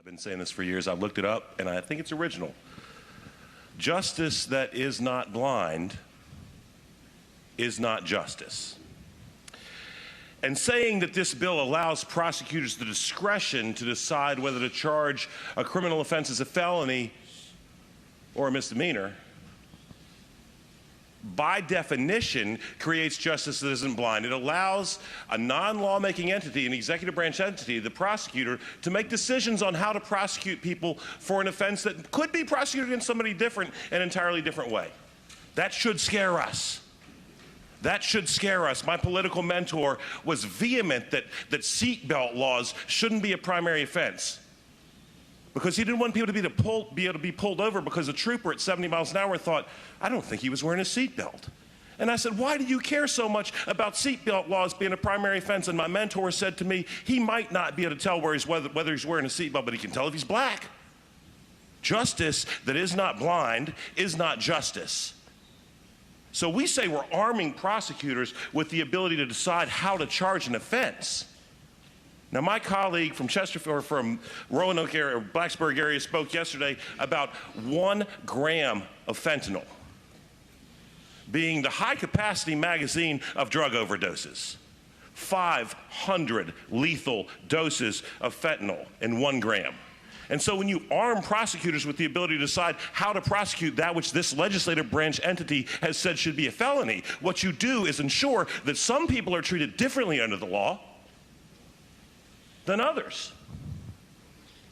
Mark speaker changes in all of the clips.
Speaker 1: I've been saying this for years. I've looked it up, and I think it's original. Justice that is not blind is not justice. And saying that this bill allows prosecutors the discretion to decide whether to charge a criminal offense as a felony or a misdemeanor, by definition, creates justice that isn't blind. It allows a non-lawmaking entity, an executive branch entity, the prosecutor, to make decisions on how to prosecute people for an offense that could be prosecuted against somebody different in an entirely different way. That should scare us. That should scare us. My political mentor was vehement that seatbelt laws shouldn't be a primary offense, because he didn't want people to be able to be pulled over because a trooper at 70 miles an hour thought, I don't think he was wearing a seatbelt. And I said, why do you care so much about seatbelt laws being a primary offense? And my mentor said to me, he might not be able to tell whether he's wearing a seatbelt, but he can tell if he's black. Justice that is not blind is not justice. So we say we're arming prosecutors with the ability to decide how to charge an offense. Now, my colleague from Chesterfield, from Roanoke area, or Blacksburg area, spoke yesterday about 1 gram of fentanyl being the high-capacity magazine of drug overdoses. 500 lethal doses of fentanyl in 1 gram. And so when you arm prosecutors with the ability to decide how to prosecute that which this legislative branch entity has said should be a felony, what you do is ensure that some people are treated differently under the law than others.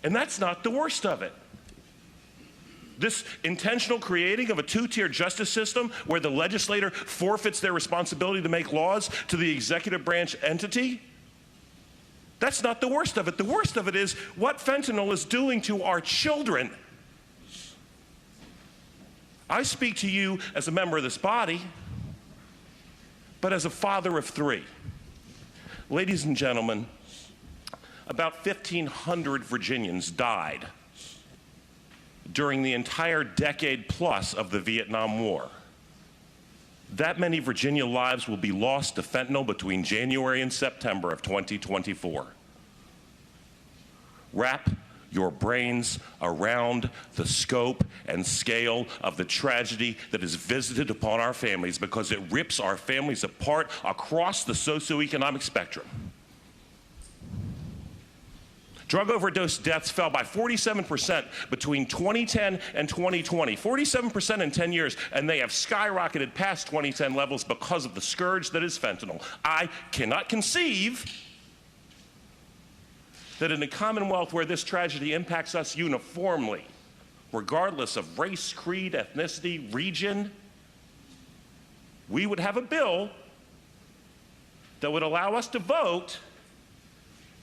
Speaker 1: And that's not the worst of it. This intentional creating of a two-tier justice system where the legislator forfeits their responsibility to make laws to the executive branch entity, that's not the worst of it. The worst of it is what fentanyl is doing to our children. I speak to you as a member of this body, but as a father of 3. Ladies and gentlemen, about 1,500 Virginians died during the entire decade plus of the Vietnam War. That many Virginia lives will be lost to fentanyl between January and September of 2024. Wrap your brains around the scope and scale of the tragedy that is visited upon our families, because it rips our families apart across the socioeconomic spectrum. Drug overdose deaths fell by 47% between 2010 and 2020, 47% in 10 years, and they have skyrocketed past 2010 levels because of the scourge that is fentanyl. I cannot conceive that in a Commonwealth where this tragedy impacts us uniformly, regardless of race, creed, ethnicity, region, we would have a bill that would allow us to vote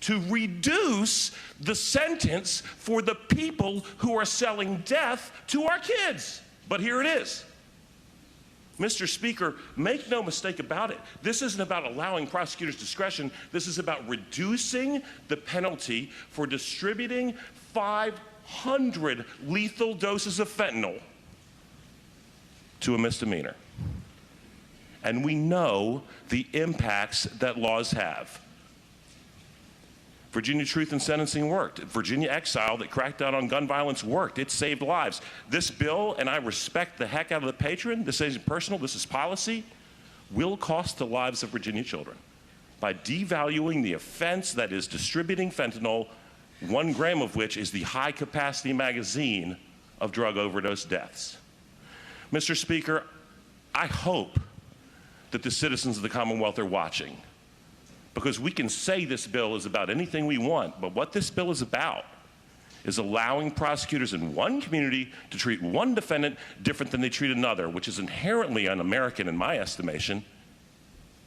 Speaker 1: to reduce the sentence for the people who are selling death to our kids. But here it is. Mr. Speaker, make no mistake about it. This isn't about allowing prosecutors discretion. This is about reducing the penalty for distributing 500 lethal doses of fentanyl to a misdemeanor. And we know the impacts that laws have. Virginia Truth in Sentencing worked. Virginia Exile that cracked down on gun violence worked. It saved lives. This bill, and I respect the heck out of the patron, this isn't personal, this is policy, will cost the lives of Virginia children by devaluing the offense that is distributing fentanyl, 1 gram of which is the high-capacity magazine of drug overdose deaths. Mr. Speaker, I hope that the citizens of the Commonwealth are watching, because we can say this bill is about anything we want, but what this bill is about is allowing prosecutors in one community to treat one defendant different than they treat another, which is inherently un-American in my estimation,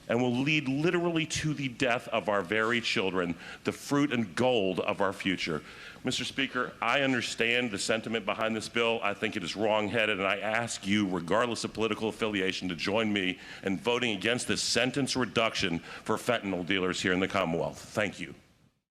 Speaker 1: and will lead literally to the death of our very children, the fruit and gold of our future. Mr. Speaker, I understand the sentiment behind this bill. I think it is wrong-headed, and I ask you, regardless of political affiliation, to join me in voting against this sentence reduction for fentanyl dealers here in the Commonwealth. Thank you.